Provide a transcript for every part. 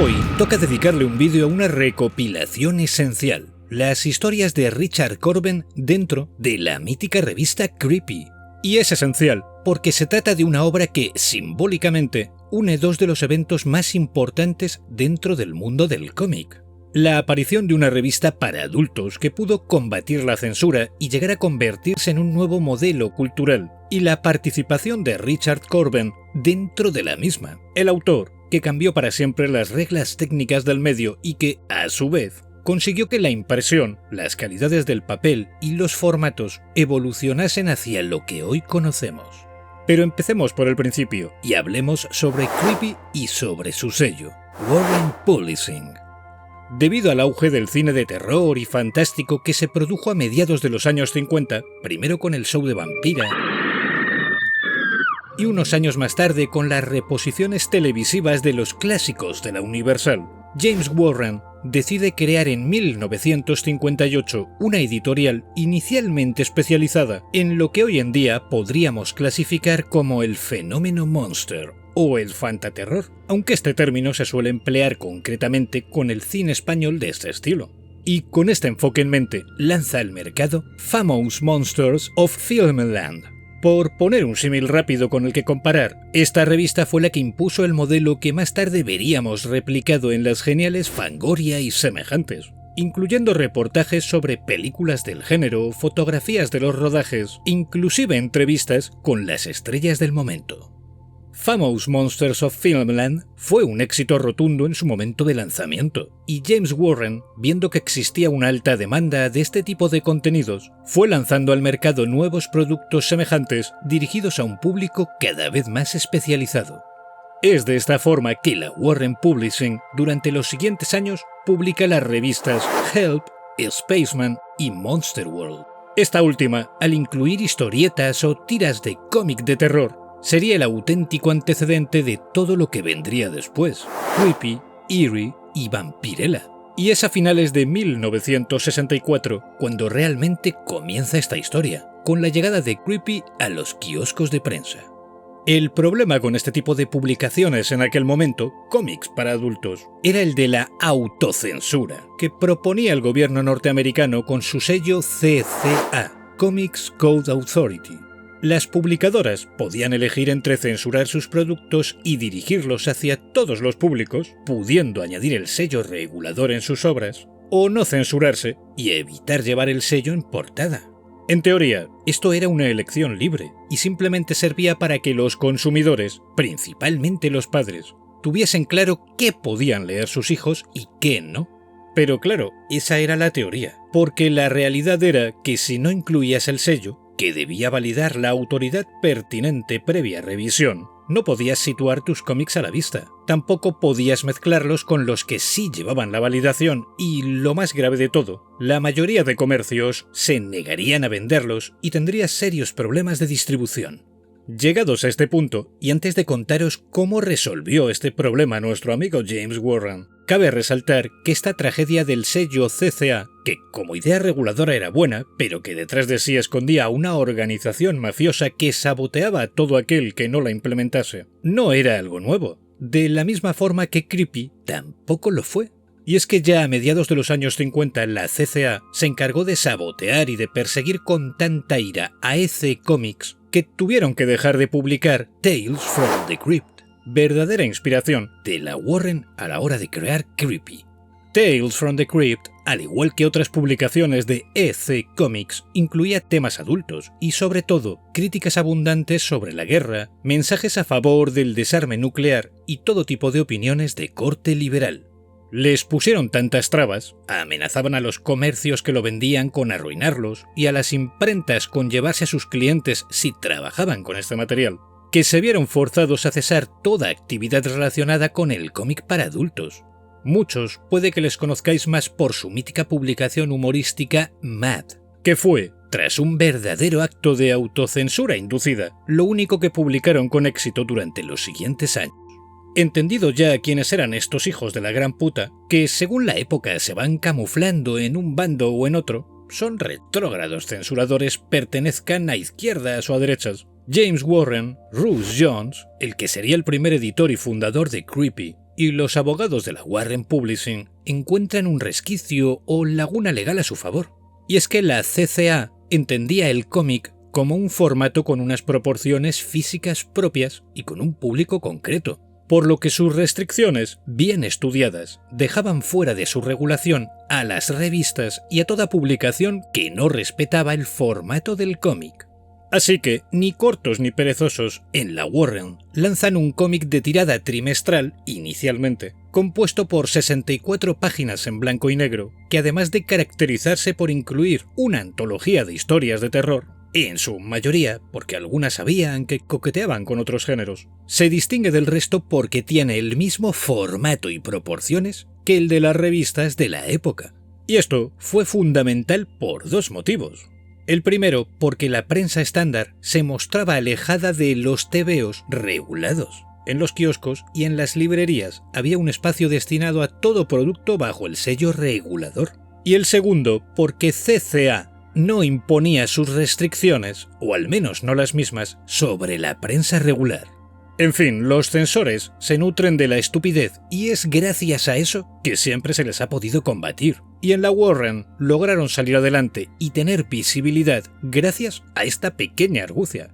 Hoy toca dedicarle un vídeo a una recopilación esencial, las historias de Richard Corben dentro de la mítica revista Creepy. Y es esencial porque se trata de una obra que, simbólicamente, une dos de los eventos más importantes dentro del mundo del cómic. La aparición de una revista para adultos que pudo combatir la censura y llegar a convertirse en un nuevo modelo cultural, y la participación de Richard Corben dentro de la misma. El autor, que cambió para siempre las reglas técnicas del medio y que, a su vez, consiguió que la impresión, las calidades del papel y los formatos evolucionasen hacia lo que hoy conocemos. Pero empecemos por el principio y hablemos sobre Creepy y sobre su sello, Warren Publishing. Debido al auge del cine de terror y fantástico que se produjo a mediados de los años 50, primero con el show de Vampira y unos años más tarde con las reposiciones televisivas de los clásicos de la Universal, James Warren decide crear en 1958 una editorial inicialmente especializada en lo que hoy en día podríamos clasificar como el fenómeno monster o el fantaterror, aunque este término se suele emplear concretamente con el cine español de este estilo. Y con este enfoque en mente, lanza al mercado Famous Monsters of Filmland. Por poner un símil rápido con el que comparar, esta revista fue la que impuso el modelo que más tarde veríamos replicado en las geniales Fangoria y semejantes, incluyendo reportajes sobre películas del género, fotografías de los rodajes, inclusive entrevistas con las estrellas del momento. Famous Monsters of Filmland fue un éxito rotundo en su momento de lanzamiento, y James Warren, viendo que existía una alta demanda de este tipo de contenidos, fue lanzando al mercado nuevos productos semejantes dirigidos a un público cada vez más especializado. Es de esta forma que la Warren Publishing, durante los siguientes años, publica las revistas Help, Spaceman y Monster World. Esta última, al incluir historietas o tiras de cómic de terror, sería el auténtico antecedente de todo lo que vendría después, Creepy, Eerie y Vampirella. Y es a finales de 1964 cuando realmente comienza esta historia, con la llegada de Creepy a los kioscos de prensa. El problema con este tipo de publicaciones en aquel momento, cómics para adultos, era el de la autocensura que proponía el gobierno norteamericano con su sello CCA, Comics Code Authority. Las publicadoras podían elegir entre censurar sus productos y dirigirlos hacia todos los públicos, pudiendo añadir el sello regulador en sus obras, o no censurarse y evitar llevar el sello en portada. En teoría, esto era una elección libre y simplemente servía para que los consumidores, principalmente los padres, tuviesen claro qué podían leer sus hijos y qué no. Pero claro, esa era la teoría, porque la realidad era que si no incluías el sello, que debía validar la autoridad pertinente previa revisión, no podías situar tus cómics a la vista. Tampoco podías mezclarlos con los que sí llevaban la validación y, lo más grave de todo, la mayoría de comercios se negarían a venderlos y tendrías serios problemas de distribución. Llegados a este punto, y antes de contaros cómo resolvió este problema nuestro amigo James Warren, cabe resaltar que esta tragedia del sello CCA, que como idea reguladora era buena, pero que detrás de sí escondía a una organización mafiosa que saboteaba a todo aquel que no la implementase, no era algo nuevo, de la misma forma que Creepy tampoco lo fue. Y es que ya a mediados de los años 50 la CCA se encargó de sabotear y de perseguir con tanta ira a EC Comics que tuvieron que dejar de publicar Tales from the Crypt, verdadera inspiración de la Warren a la hora de crear Creepy. Tales from the Crypt, al igual que otras publicaciones de EC Comics, incluía temas adultos y sobre todo críticas abundantes sobre la guerra, mensajes a favor del desarme nuclear y todo tipo de opiniones de corte liberal. Les pusieron tantas trabas, amenazaban a los comercios que lo vendían con arruinarlos y a las imprentas con llevarse a sus clientes si trabajaban con este material, que se vieron forzados a cesar toda actividad relacionada con el cómic para adultos. Muchos puede que les conozcáis más por su mítica publicación humorística Mad, que fue, tras un verdadero acto de autocensura inducida, lo único que publicaron con éxito durante los siguientes años. Entendido ya quiénes eran estos hijos de la gran puta, que según la época se van camuflando en un bando o en otro, son retrógrados censuradores pertenezcan a izquierdas o a derechas, James Warren, Russ Jones, el que sería el primer editor y fundador de Creepy, y los abogados de la Warren Publishing encuentran un resquicio o laguna legal a su favor. Y es que la CCA entendía el cómic como un formato con unas proporciones físicas propias y con un público concreto, por lo que sus restricciones, bien estudiadas, dejaban fuera de su regulación a las revistas y a toda publicación que no respetaba el formato del cómic. Así que, ni cortos ni perezosos, en la Warren lanzan un cómic de tirada trimestral, inicialmente, compuesto por 64 páginas en blanco y negro, que además de caracterizarse por incluir una antología de historias de terror, en su mayoría porque algunas sabían que coqueteaban con otros géneros, se distingue del resto porque tiene el mismo formato y proporciones que el de las revistas de la época. Y esto fue fundamental por dos motivos. El primero, porque la prensa estándar se mostraba alejada de los tebeos regulados. En los kioscos y en las librerías había un espacio destinado a todo producto bajo el sello regulador. Y el segundo, porque CCA no imponía sus restricciones, o al menos no las mismas, sobre la prensa regular. En fin, los censores se nutren de la estupidez y es gracias a eso que siempre se les ha podido combatir. Y en la Warren lograron salir adelante y tener visibilidad gracias a esta pequeña argucia.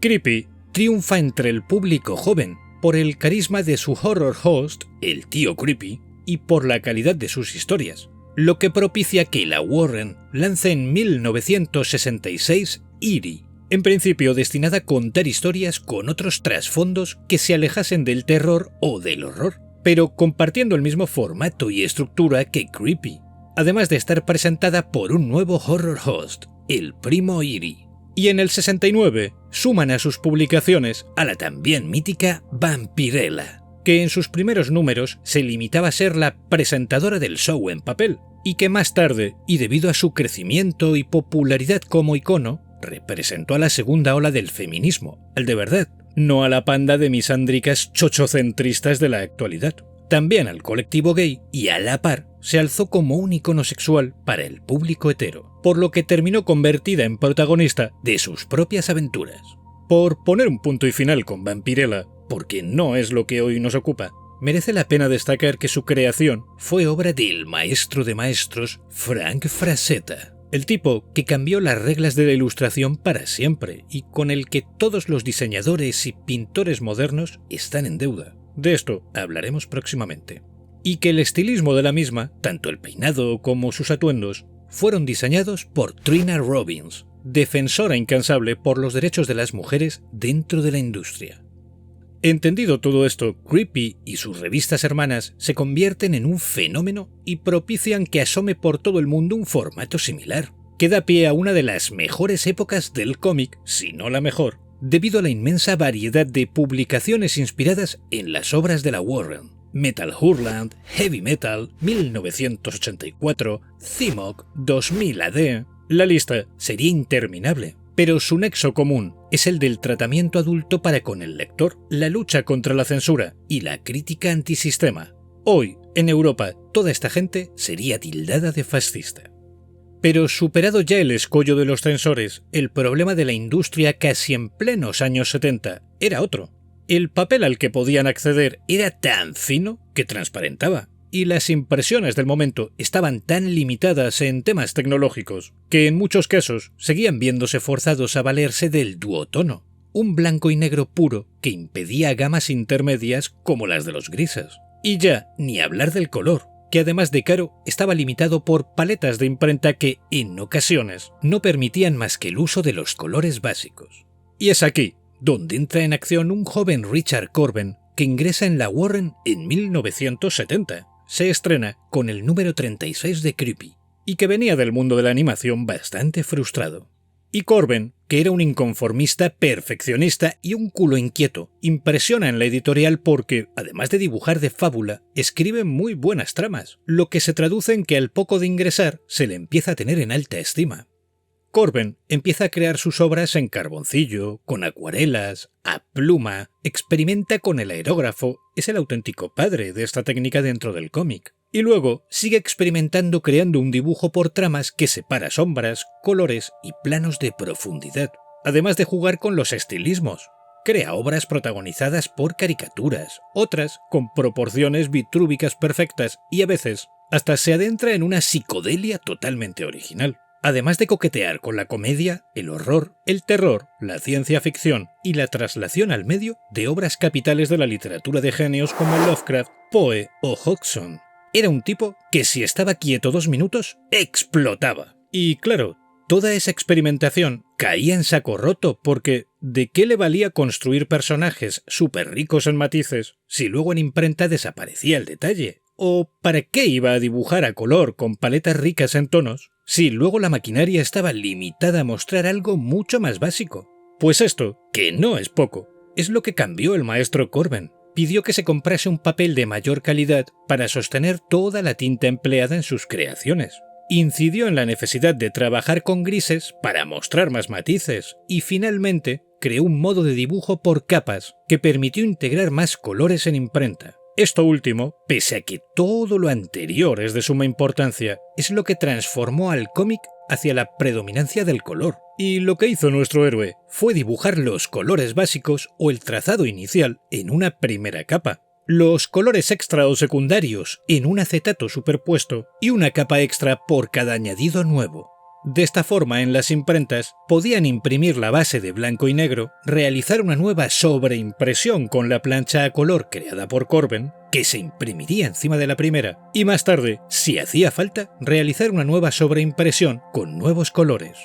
Creepy triunfa entre el público joven por el carisma de su horror host, el tío Creepy, y por la calidad de sus historias, lo que propicia que la Warren lance en 1966 Eerie, en principio destinada a contar historias con otros trasfondos que se alejasen del terror o del horror, pero compartiendo el mismo formato y estructura que Creepy, además de estar presentada por un nuevo horror host, el primo Eerie. Y en el 69 suman a sus publicaciones a la también mítica Vampirella, que en sus primeros números se limitaba a ser la presentadora del show en papel, y que más tarde, y debido a su crecimiento y popularidad como icono, representó a la segunda ola del feminismo, al de verdad, no a la panda de misándricas chochocentristas de la actualidad. También al colectivo gay y a la par se alzó como un icono sexual para el público hetero, por lo que terminó convertida en protagonista de sus propias aventuras. Por poner un punto y final con Vampirella, porque no es lo que hoy nos ocupa, merece la pena destacar que su creación fue obra del maestro de maestros Frank Frazetta, el tipo que cambió las reglas de la ilustración para siempre y con el que todos los diseñadores y pintores modernos están en deuda. De esto hablaremos próximamente. Y que el estilismo de la misma, tanto el peinado como sus atuendos, fueron diseñados por Trina Robbins, defensora incansable por los derechos de las mujeres dentro de la industria. Entendido todo esto, Creepy y sus revistas hermanas se convierten en un fenómeno y propician que asome por todo el mundo un formato similar, que da pie a una de las mejores épocas del cómic, si no la mejor, debido a la inmensa variedad de publicaciones inspiradas en las obras de la Warren. Metal Hurlant, Heavy Metal, 1984, Cimoc, 2000 AD... La lista sería interminable, pero su nexo común es el del tratamiento adulto para con el lector, la lucha contra la censura y la crítica antisistema. Hoy, en Europa, toda esta gente sería tildada de fascista. Pero superado ya el escollo de los censores, el problema de la industria casi en plenos años 70 era otro. El papel al que podían acceder era tan fino que transparentaba, y las impresiones del momento estaban tan limitadas en temas tecnológicos que en muchos casos seguían viéndose forzados a valerse del duotono, un blanco y negro puro que impedía gamas intermedias como las de los grises. Y ya ni hablar del color, que además de caro estaba limitado por paletas de imprenta que, en ocasiones, no permitían más que el uso de los colores básicos. Y es aquí donde entra en acción un joven Richard Corben que ingresa en la Warren en 1970. Se estrena con el número 36 de Creepy, y que venía del mundo de la animación bastante frustrado. Y Corben, que era un inconformista perfeccionista y un culo inquieto, impresiona en la editorial porque, además de dibujar de fábula, escribe muy buenas tramas, lo que se traduce en que al poco de ingresar se le empieza a tener en alta estima. Corben empieza a crear sus obras en carboncillo, con acuarelas, a pluma, experimenta con el aerógrafo, es el auténtico padre de esta técnica dentro del cómic. Y luego sigue experimentando creando un dibujo por tramas que separa sombras, colores y planos de profundidad, además de jugar con los estilismos. crea obras protagonizadas por caricaturas, otras con proporciones vitrúbicas perfectas y a veces hasta se adentra en una psicodelia totalmente original. Además de coquetear con la comedia, el horror, el terror, la ciencia ficción y la traslación al medio de obras capitales de la literatura de genios como Lovecraft, Poe o Hodgson. Era un tipo que si estaba quieto 2 minutos, explotaba. Y claro, toda esa experimentación caía en saco roto porque ¿de qué le valía construir personajes súper ricos en matices si luego en imprenta desaparecía el detalle? ¿O para qué iba a dibujar a color con paletas ricas en tonos si luego la maquinaria estaba limitada a mostrar algo mucho más básico? Pues esto, que no es poco, es lo que cambió el maestro Corben. Pidió que se comprase un papel de mayor calidad para sostener toda la tinta empleada en sus creaciones. Incidió en la necesidad de trabajar con grises para mostrar más matices y finalmente creó un modo de dibujo por capas que permitió integrar más colores en imprenta. Esto último, pese a que todo lo anterior es de suma importancia, es lo que transformó al cómic hacia la predominancia del color. Y lo que hizo nuestro héroe fue dibujar los colores básicos o el trazado inicial en una primera capa, los colores extra o secundarios en un acetato superpuesto y una capa extra por cada añadido nuevo. De esta forma, en las imprentas podían imprimir la base de blanco y negro, realizar una nueva sobreimpresión con la plancha a color creada por Corben, que se imprimiría encima de la primera, y más tarde, si hacía falta, realizar una nueva sobreimpresión con nuevos colores.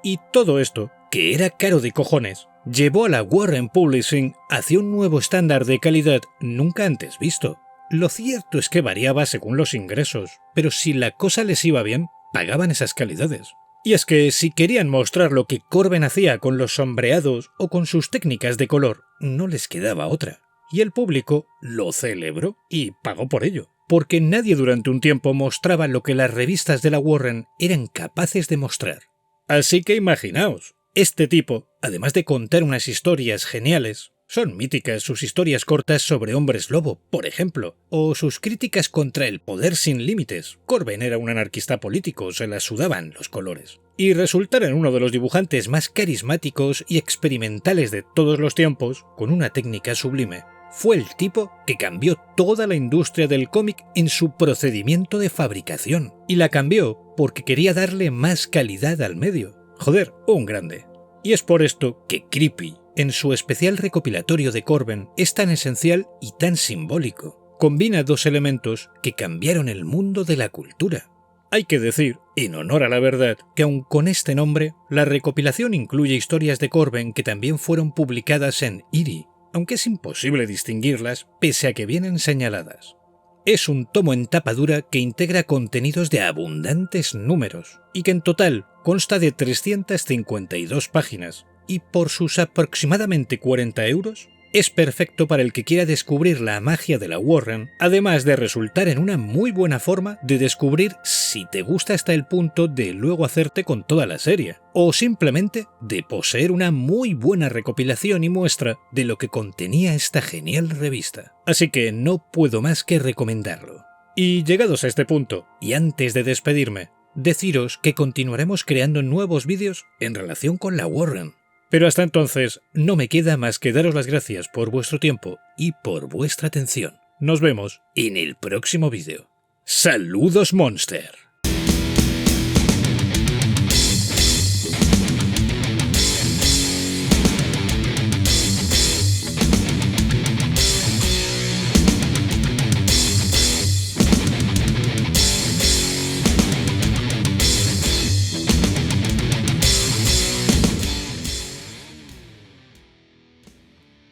Y todo esto, que era caro de cojones, llevó a la Warren Publishing hacia un nuevo estándar de calidad nunca antes visto. Lo cierto es que variaba según los ingresos, pero si la cosa les iba bien, pagaban esas calidades. Y es que si querían mostrar lo que Corben hacía con los sombreados o con sus técnicas de color, no les quedaba otra. Y el público lo celebró y pagó por ello, porque nadie durante un tiempo mostraba lo que las revistas de la Warren eran capaces de mostrar. Así que imaginaos, este tipo, además de contar unas historias geniales, son míticas sus historias cortas sobre hombres lobo, por ejemplo, o sus críticas contra el poder sin límites. Corben era un anarquista político, se la sudaban los colores. Y resultar en uno de los dibujantes más carismáticos y experimentales de todos los tiempos, con una técnica sublime. Fue el tipo que cambió toda la industria del cómic en su procedimiento de fabricación. Y la cambió porque quería darle más calidad al medio. Joder, un grande. Y es por esto que Creepy, en su especial recopilatorio de Corben, es tan esencial y tan simbólico. Combina 2 elementos que cambiaron el mundo de la cultura. Hay que decir, en honor a la verdad, que aun con este nombre, la recopilación incluye historias de Corben que también fueron publicadas en Eerie, aunque es imposible distinguirlas pese a que vienen señaladas. Es un tomo en tapa dura que integra contenidos de abundantes números y que en total consta de 352 páginas y por sus aproximadamente 40 euros es perfecto para el que quiera descubrir la magia de la Warren, además de resultar en una muy buena forma de descubrir si te gusta hasta el punto de luego hacerte con toda la serie, o simplemente de poseer una muy buena recopilación y muestra de lo que contenía esta genial revista. Así que no puedo más que recomendarlo. Y llegados a este punto, y antes de despedirme, deciros que continuaremos creando nuevos vídeos en relación con la Warren. Pero hasta entonces, no me queda más que daros las gracias por vuestro tiempo y por vuestra atención. Nos vemos en el próximo vídeo. ¡Saludos, Monster!